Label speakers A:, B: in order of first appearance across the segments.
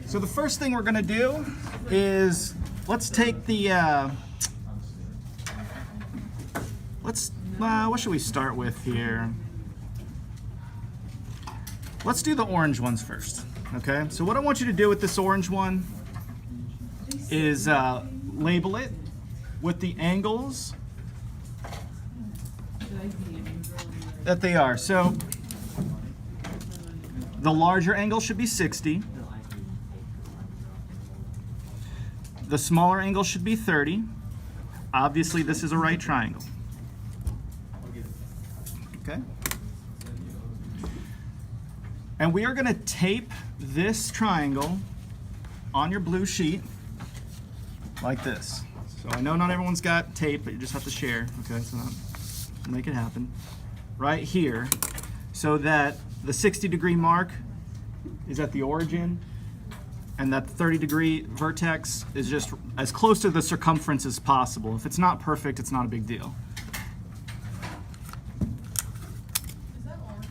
A: So the first thing we're gonna do is let's take the what should we start with here? Let's do the orange ones first. Okay. So what I want you to do with this orange one is label it with the angles that they are. So the larger angle should be 60. The smaller angle should be 30. Obviously, this is a right triangle. Okay? And we are going to tape this triangle on your blue sheet like this. So I know not everyone's got tape, but you just have to share. Okay, so make it happen. Right here, so that the 60-degree mark is at the origin, and that 30-degree vertex is just as close to the circumference as possible. If it's not perfect, it's not a big deal.
B: Is that orange?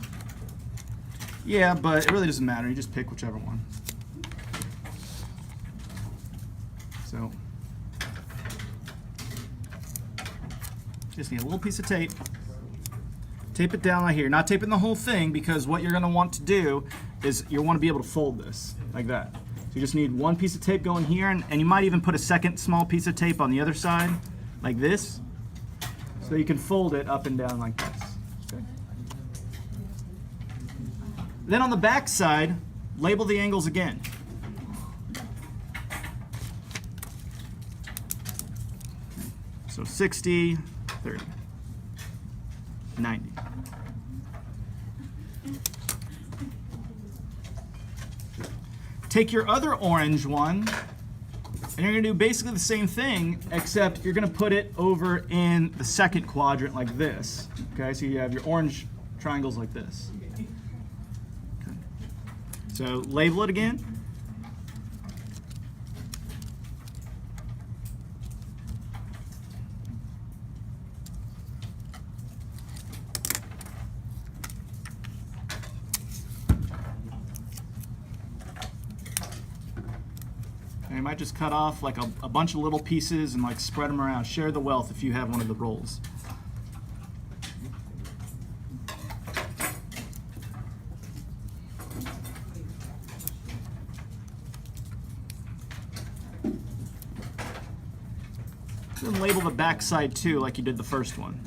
A: Yeah, but it really doesn't matter. You just pick whichever one. So, just need a little piece of tape. Tape it down right here. Not taping the whole thing, because what you're going to want to do is you want to be able to fold this like that. So you just need one piece of tape going here, and you might even put a second small piece of tape on the other side, like this, so you can fold it up and down like this. Okay. Then on the back side, label the angles again. So 60, 30, 90. Take your other orange one, and you're going to do basically the same thing, except you're going to put it over in the second quadrant like this. Okay, so you have your orange triangles like this. Okay. So label it again. You might just cut off like a bunch of little pieces and like spread them around. Share the wealth if you have one of the rolls. Then label the back side too, like you did the first one.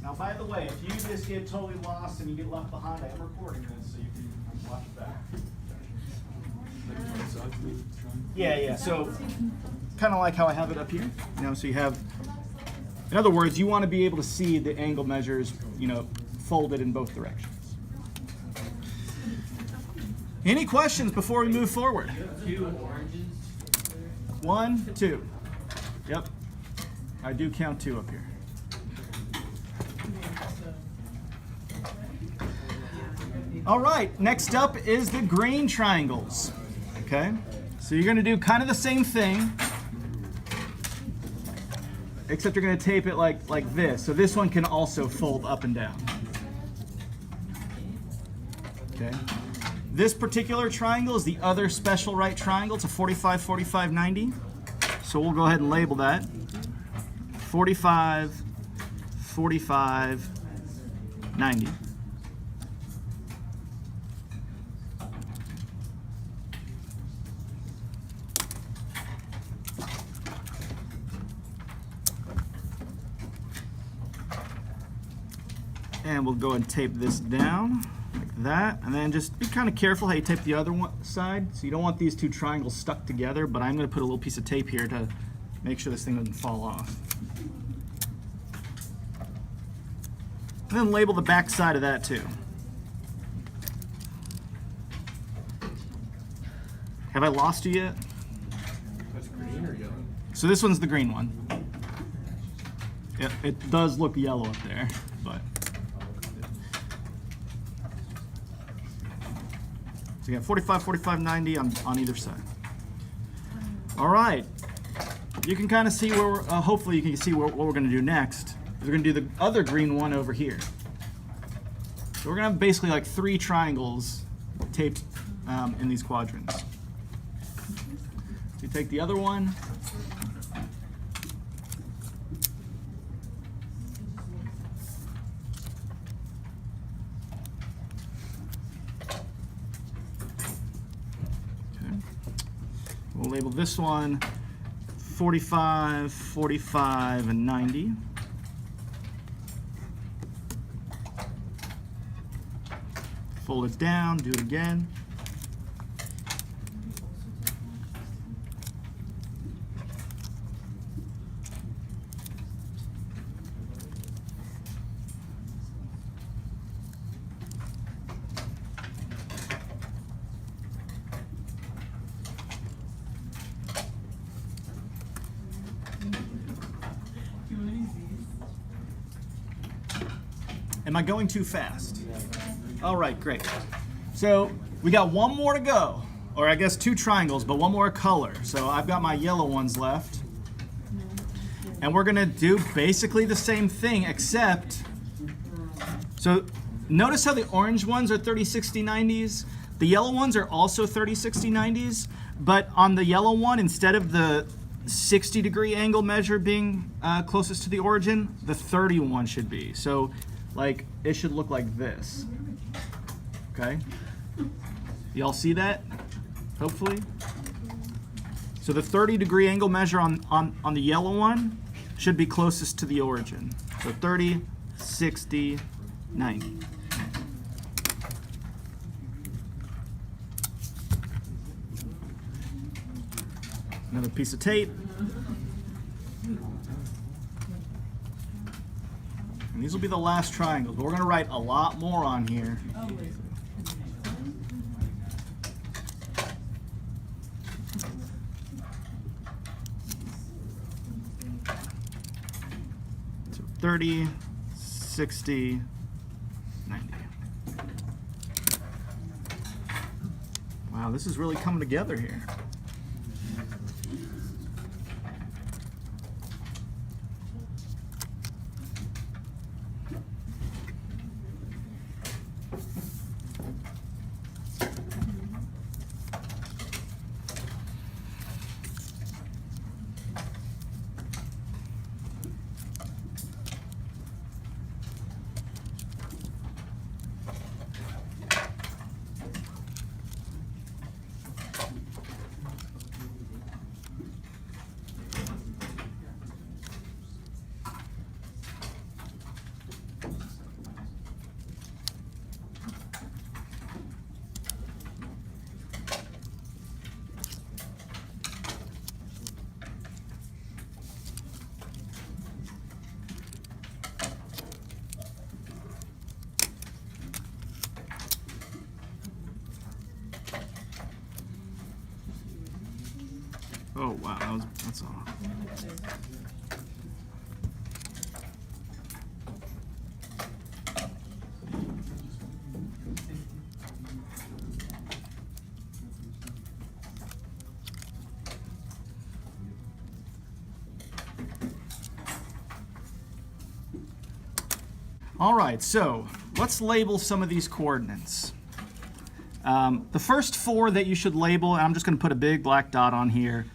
A: Now, by the way, if you just get totally lost and you get left behind, I am recording this, so you can watch it back. Yeah. So, kind of like how I have it up here. You know, so you have. In other words, you want to be able to see the angle measures, you know, folded in both directions. Any questions before we move forward?
C: 2 oranges.
A: 1, 2. Yep. I do count 2 up here. All right, next up is the green triangles. Okay, so you're going to do kind of the same thing, except you're going to tape it like this. So this one can also fold up and down. Okay. This particular triangle is the other special right triangle. It's a 45, 45, 90. So we'll go ahead and label that. 45, 45, 90. And we'll go and tape this down like that, and then just be kind of careful how you tape the other one side. So you don't want these two triangles stuck together, but I'm going to put a little piece of tape here to make sure this thing doesn't fall off. And then label the back side of that too. Have I lost you yet?
C: That's green or yellow?
A: So this one's the green one. It does look yellow up there, but. So you got 45, 45, 90 on either side. All right. You can kind of see where we're, hopefully you can see what we're going to do next. We're going to do the other green one over here. So we're gonna have basically like 3 triangles taped in these quadrants. So you take the other one. Okay. We'll label this one 45, 45, and 90. Fold it down, do it again. Am I going too fast? All right, great. So we got one more to go, or I guess 2 triangles, but one more color. So I've got my yellow ones left. And we're gonna do basically the same thing, except, so notice how the orange ones are 30, 60, 90s? The yellow ones are also 30, 60, 90s, but on the yellow one, instead of the 60-degree angle measure being closest to the origin, the 31 should be. So like, it should look like this, okay? Y'all see that, hopefully? So the 30-degree angle measure on the yellow one should be closest to the origin. So 30, 60, 90. Another piece of tape. And these will be the last triangles, but we're gonna write a lot more on here. So 30, 60, 90. Wow, this is really coming together here. Oh wow, that's all. All right, so let's label some of these coordinates. The first 4 that you should label, and I'm just going to put a big black dot on here,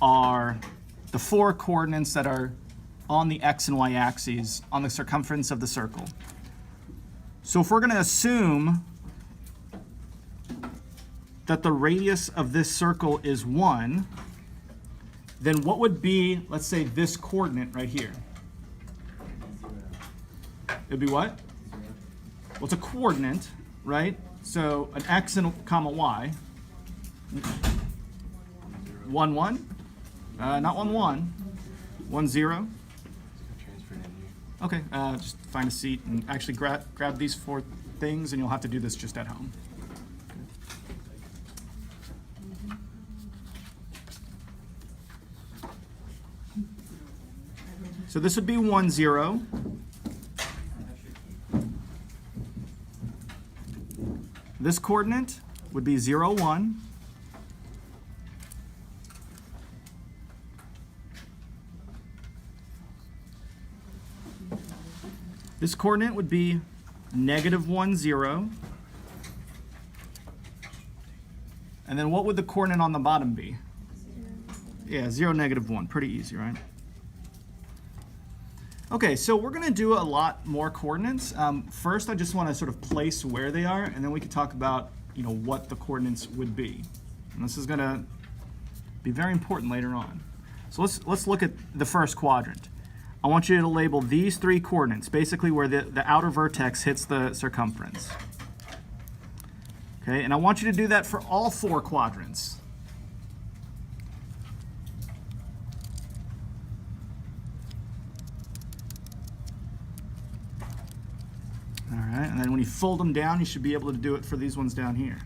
A: are the 4 coordinates that are on the x and y axes on the circumference of the circle. So if we're going to assume that the radius of this circle is 1, then what would be, let's say, this coordinate right here? It'd be what? Well, it's a coordinate, right? So an x and comma y. 1, 1. Not 1, 1. 1, 0. Okay, just find a seat and actually grab these 4 things, and you'll have to do this just at home. So this would be 1, 0. This coordinate would be 0, 1. This coordinate would be -1, 0. And then what would the coordinate on the bottom be? Yeah, 0, -1. Pretty easy, right? Okay, so we're going to do a lot more coordinates. First, I just want to sort of place where they are, and then we can talk about, what the coordinates would be. And this is going to be very important later on. So let's look at the first quadrant. I want you to label these 3 coordinates, basically where the outer vertex hits the circumference. Okay, and I want you to do that for all 4 quadrants. All right, and then when you fold them down, you should be able to do it for these ones down here.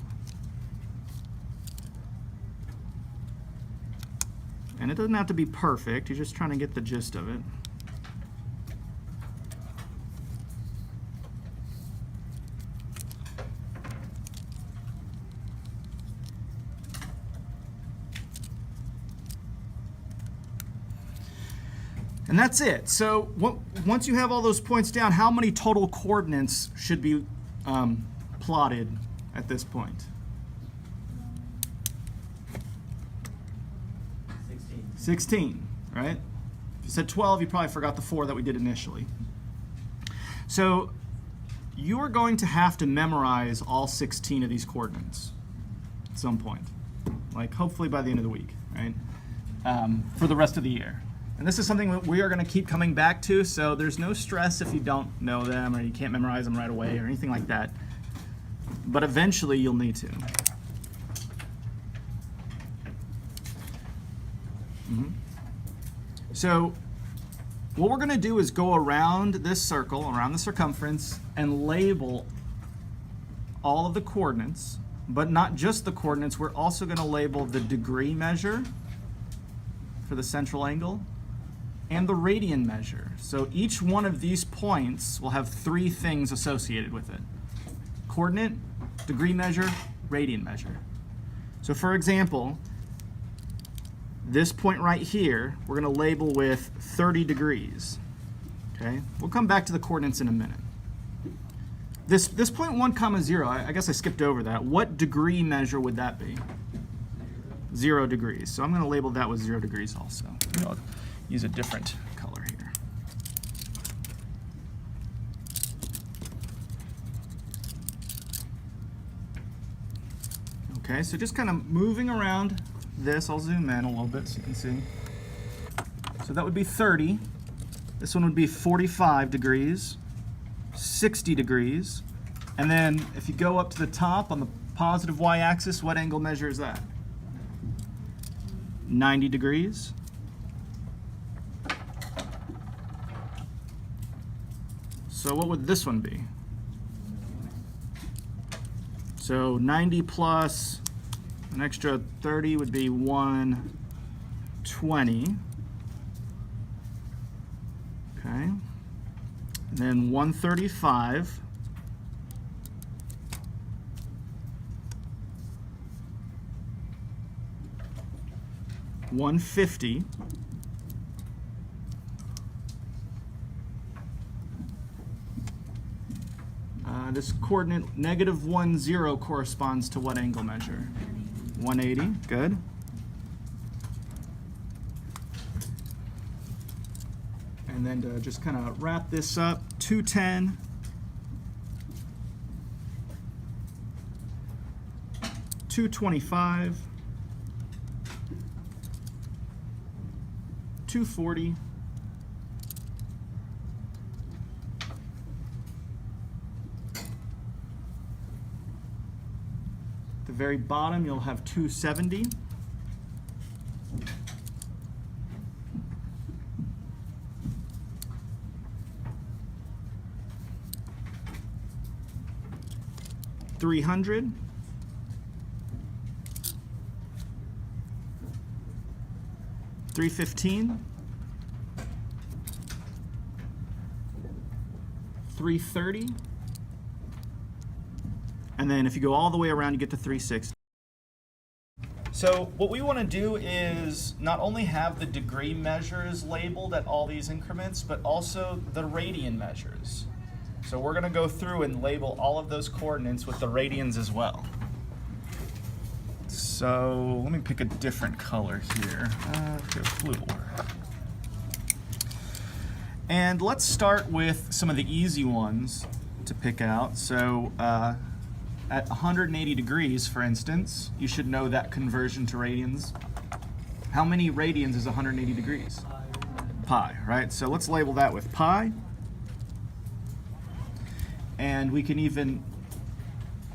A: And it doesn't have to be perfect, you're just trying to get the gist of it. And that's it. So once you have all those points down, how many total coordinates should be plotted at this point? 16, right? If you said 12, you probably forgot the 4 that we did initially. So you are going to have to memorize all 16 of these coordinates at some point, like hopefully by the end of the week, right? For the rest of the year. And this is something that we are going to keep coming back to, so there's no stress if you don't know them or you can't memorize them right away or anything like that. But eventually you'll need to. So what we're going to do is go around this circle, around the circumference, and label all of the coordinates, but not just the coordinates. We're also going to label the degree measure for the central angle and the radian measure. So each one of these points will have 3 things associated with it: coordinate, degree measure, radian measure. So for example, this point right here, we're going to label with 30 degrees. Okay? We'll come back to the coordinates in a minute. This point 1, 0, I guess I skipped over that. What degree measure would that be? 0 degrees. So I'm going to label that with 0 degrees also. I'll use a different color here. Okay, so just kind of moving around this, I'll zoom in a little bit so you can see. So that would be 30. This one would be 45 degrees, 60 degrees. And then if you go up to the top on the positive y-axis, what angle measure is that? 90 degrees. So what would this one be? So 90 plus an extra 30 would be 120. Okay. And then 135. $150. This coordinate -1, 0 corresponds to what angle measure? 180. Good. And then to just kind of wrap this up, 210. 225. 240. At the very bottom, you'll have 270. $300. 315, 330, and then if you go all the way around, you get to 360. So what we want to do is not only have the degree measures labeled at all these increments, but also the radian measures. So we're gonna go through and label all of those coordinates with the radians as well. So let me pick a different color here. Let's go blue. And let's start with some of the easy ones to pick out. So at 180 degrees, for instance, you should know that conversion to radians. How many radians is 180 degrees? Pi, right? So let's label that with pi. And we can even,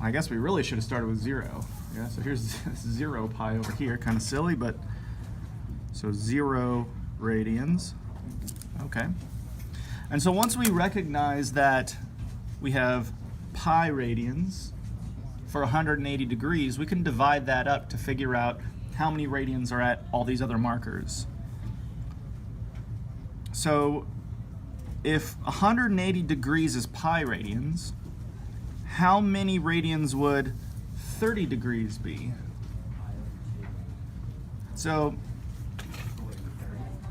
A: I guess we really should have started with 0. Yeah, so here's 0 pi over here, kind of silly, but so 0 radians. Okay. And so once we recognize that we have pi radians for 180 degrees, we can divide that up to figure out how many radians are at all these other markers. So if 180 degrees is pi radians, how many radians would 30 degrees be? So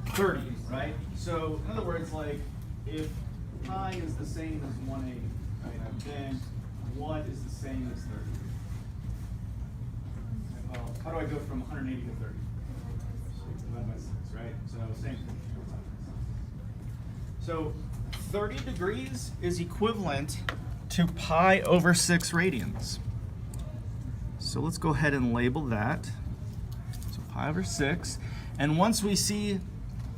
A: 30, right? So in other words, like if pi is the same as 180, right, then what is the same as 30? Well, how do I go from 180 to 30? Divided by 6, right? So same thing. So 30 degrees is equivalent to pi over 6 radians. So let's go ahead and label that. So pi over 6. And once we see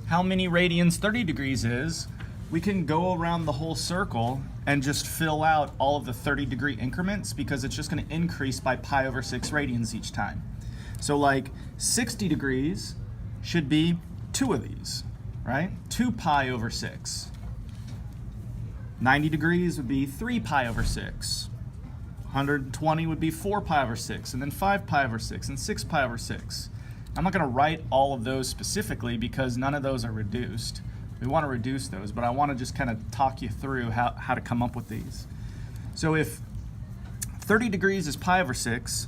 A: how many radians 30 degrees is, we can go around the whole circle and just fill out all of the 30-degree increments because it's just going to increase by pi over 6 radians each time. So like 60 degrees should be 2 of these, right? 2 pi over 6. 90 degrees would be 3 pi over 6. 120 would be 4 pi over 6, and then 5 pi over 6, and 6 pi over 6. I'm not going to write all of those specifically because none of those are reduced. We want to reduce those, but I want to just kind of talk you through how to come up with these. So if 30 degrees is pi over 6,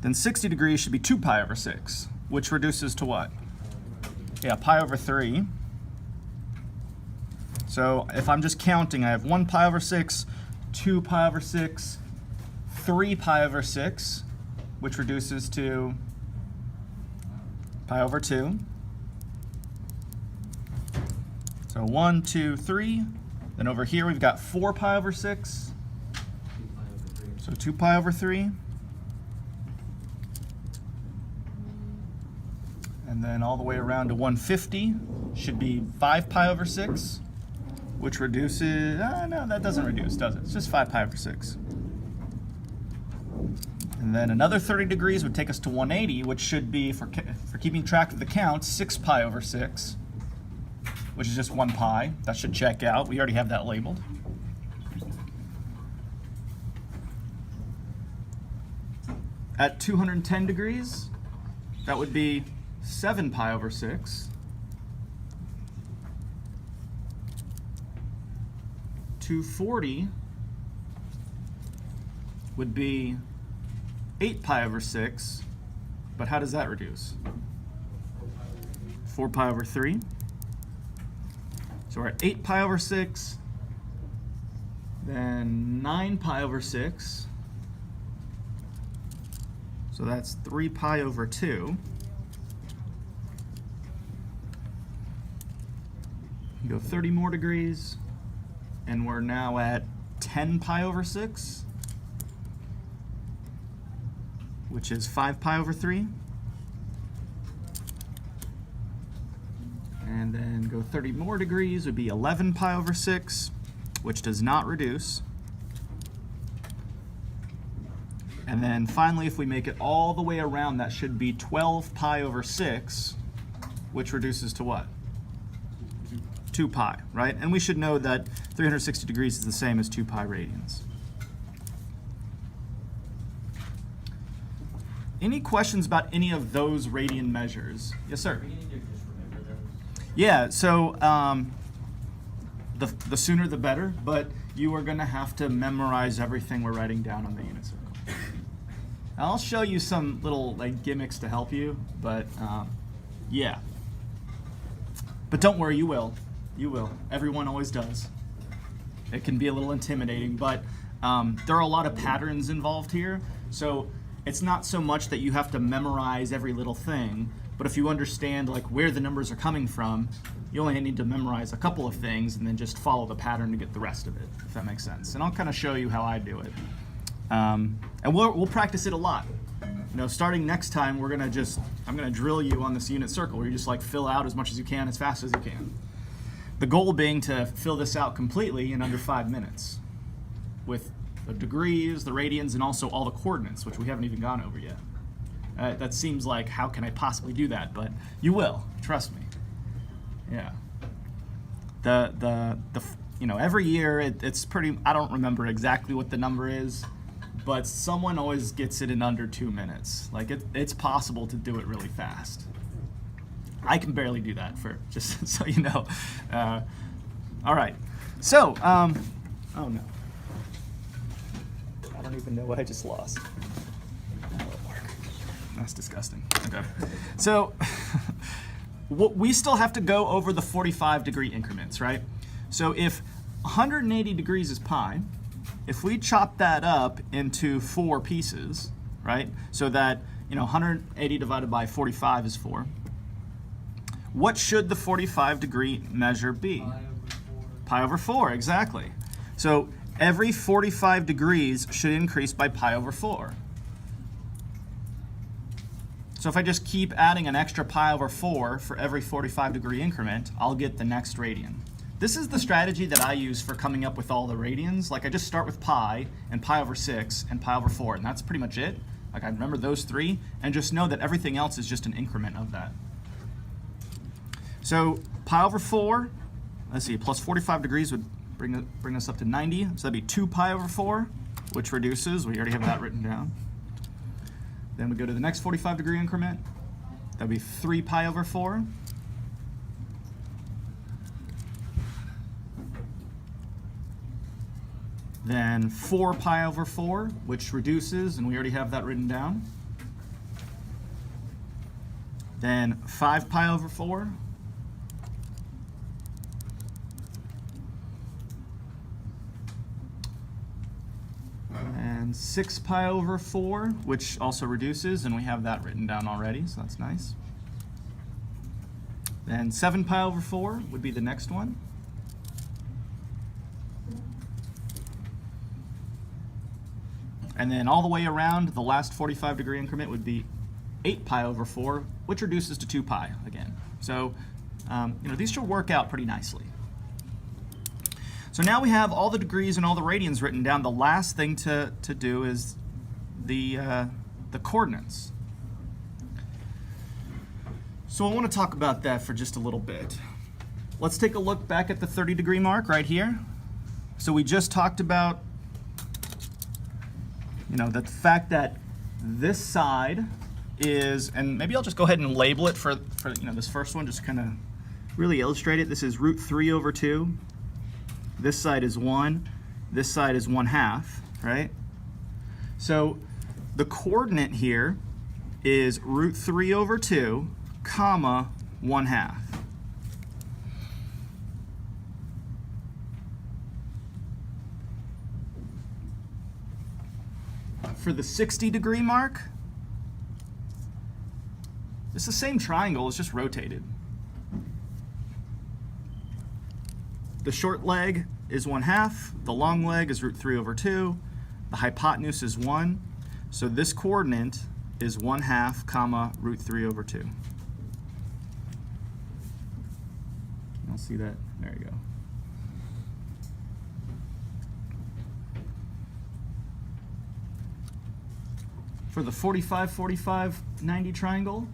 A: then 60 degrees should be 2 pi over 6, which reduces to what? Yeah, pi over 3. So if I'm just counting, I have 1 pi over 6, 2 pi over 6, 3 pi over 6, which reduces to pi over 2. So 1, 2, 3. Then over here we've got 4 pi over 6. So 2 pi over 3. And then all the way around to 150 should be 5 pi over 6, which reduces, no, that doesn't reduce, does it? It's just 5 pi over 6. And then another 30 degrees would take us to 180, which should be, for keeping track of the count, 6 pi over 6, which is just 1 pi. That should check out. We already have that labeled. At 210 degrees, that would be 7 pi over 6. 240 would be 8 pi over 6, but how does that reduce? 4 pi over 3. So we're at 8 pi over 6, then 9 pi over 6, so that's 3 pi over 2. You go 30 more degrees, and we're now at 10 pi over 6, which is 5 pi over 3. And then go 30 more degrees would be 11 pi over 6, which does not reduce. And then finally, if we make it all the way around, that should be 12 pi over 6, which reduces to what? 2 pi, right? And we should know that 360 degrees is the same as 2 pi radians. Any questions about any of those radian measures? Yes, sir?
C: We need to just remember those.
A: Yeah, so the sooner the better, but you are going to have to memorize everything we're writing down on the unit circle. I'll show you some little like gimmicks to help you, but yeah. But don't worry, you will. You will. Everyone always does. It can be a little intimidating, but there are a lot of patterns involved here. So it's not so much that you have to memorize every little thing, but if you understand like where the numbers are coming from, you only need to memorize a couple of things and then just follow the pattern to get the rest of it, if that makes sense. And I'll kind of show you how I do it. And we'll practice it a lot. You know, starting next time, I'm gonna drill you on this unit circle where you just like fill out as much as you can, as fast as you can. The goal being to fill this out completely in under 5 minutes with the degrees, the radians, and also all the coordinates, which we haven't even gone over yet. That seems like, how can I possibly do that? But you will, trust me. Yeah. Every year it's pretty, I don't remember exactly what the number is, but someone always gets it in under 2 minutes. Like it's possible to do it really fast. I can barely do that, for just so you know. All right. So, oh no. I don't even know what I just lost. That's disgusting. Okay. So, we still have to go over the 45-degree increments, right? So if 180 degrees is pi, if we chop that up into 4 pieces, right? So that, 180 divided by 45 is 4. What should the 45-degree measure be? Pi over 4, exactly. So every 45 degrees should increase by pi over 4. So if I just keep adding an extra pi over 4 for every 45-degree increment, I'll get the next radian. This is the strategy that I use for coming up with all the radians. Like I just start with pi and pi over 6 and pi over 4, and that's pretty much it. Like I remember those 3, and just know that everything else is just an increment of that. So pi over 4, let's see, plus 45 degrees would bring us up to 90. So that'd be 2 pi over 4, which reduces. We already have that written down. Then we go to the next 45-degree increment. That'd be 3 pi over 4. Then 4 pi over 4, which reduces, and we already have that written down. Then 5 pi over 4. And 6 pi over 4, which also reduces, and we have that written down already, so that's nice. Then 7 pi over 4 would be the next one. And then all the way around, the last 45-degree increment would be 8 pi over 4, which reduces to 2 pi again. So, these should work out pretty nicely. So now we have all the degrees and all the radians written down. The last thing to do is the coordinates. So I want to talk about that for just a little bit. Let's take a look back at the 30-degree mark right here. So we just talked about, the fact that this side is, and maybe I'll just go ahead and label it for this first one, just kind of really illustrate it. This is root 3 over 2. This side is 1, this side is 1/2, right? So the coordinate here is root 3 over 2, comma, 1/2. For the 60-degree mark, it's the same triangle, it's just rotated. The short leg is 1/2, the long leg is root 3 over 2, the hypotenuse is 1, so this coordinate is 1/2, comma, root 3 over 2. I'll see that, there you go. For the 45, 45, 90 triangle,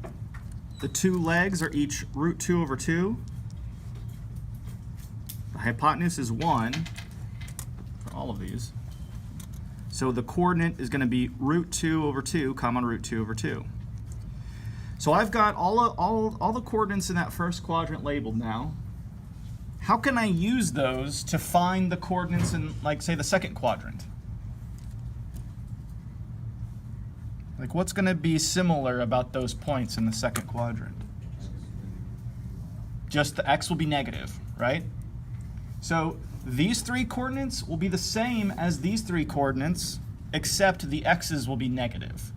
A: the 2 legs are each root 2 over 2. The hypotenuse is 1 for all of these. So the coordinate is going to be root 2 over 2, comma, root 2 over 2. So I've got all the coordinates in that first quadrant labeled now. How can I use those to find the coordinates in, like, say, the second quadrant? Like, what's going to be similar about those points in the second quadrant? Just the x will be negative, right? So these three coordinates will be the same as these three coordinates, except the x's will be negative.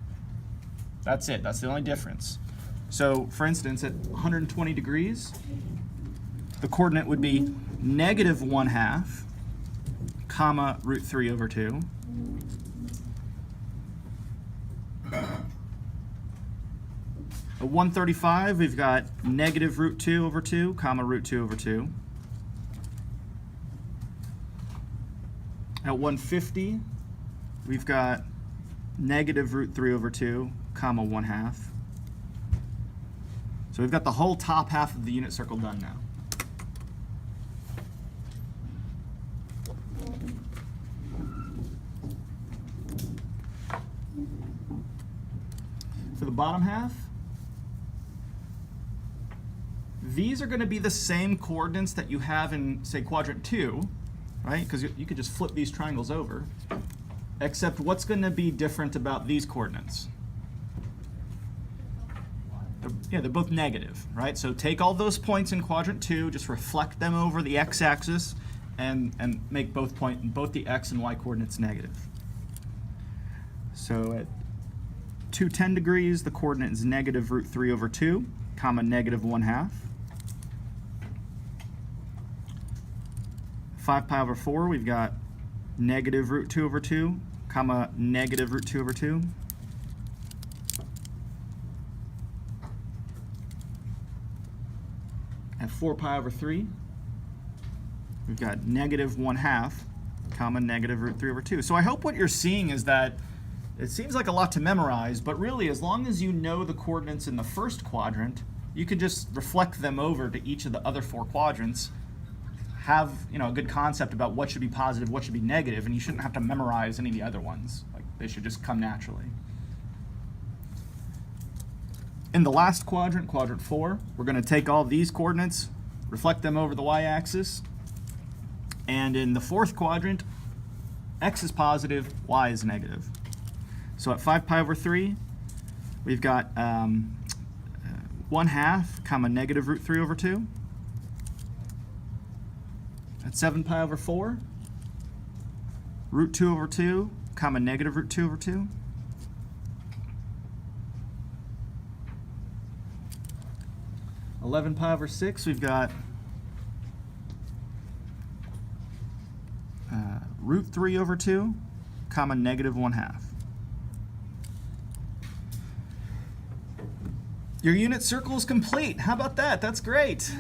A: That's it. That's the only difference. So, for instance, at 120 degrees, the coordinate would be negative 1/2, comma, root 3 over 2. At 135, we've got negative root 2 over 2, comma, root 2 over 2. At 150, we've got negative root 3 over 2, comma, 1/2. So we've got the whole top half of the unit circle done now. For the bottom half, these are going to be the same coordinates that you have in, say, quadrant 2, right? Because you could just flip these triangles over, except what's going to be different about these coordinates? They're both negative, right? So take all those points in quadrant 2, just reflect them over the x-axis, and make both the x and y coordinates negative. So at 210 degrees, the coordinate is negative root 3 over 2, comma, negative 1/2. 5 pi over 4, we've got negative root 2 over 2, comma, negative root 2 over 2. At 4 pi over 3, we've got negative 1/2, comma, negative root 3 over 2. So I hope what you're seeing is that it seems like a lot to memorize, but really, as long as you know the coordinates in the first quadrant, you can just reflect them over to each of the other 4 quadrants, have a good concept about what should be positive, what should be negative, and you shouldn't have to memorize any of the other ones. Like, they should just come naturally. In the last quadrant, quadrant 4, we're going to take all these coordinates, reflect them over the y-axis, and in the fourth quadrant, x is positive, y is negative. So at 5 pi over 3, we've got 1/2, comma, negative root 3 over 2. At 7 pi over 4, root 2 over 2, comma, negative root 2 over 2. At 11 pi over 6, we've got root 3 over 2, comma, negative 1/2. Your unit circle is complete. How about that? That's great.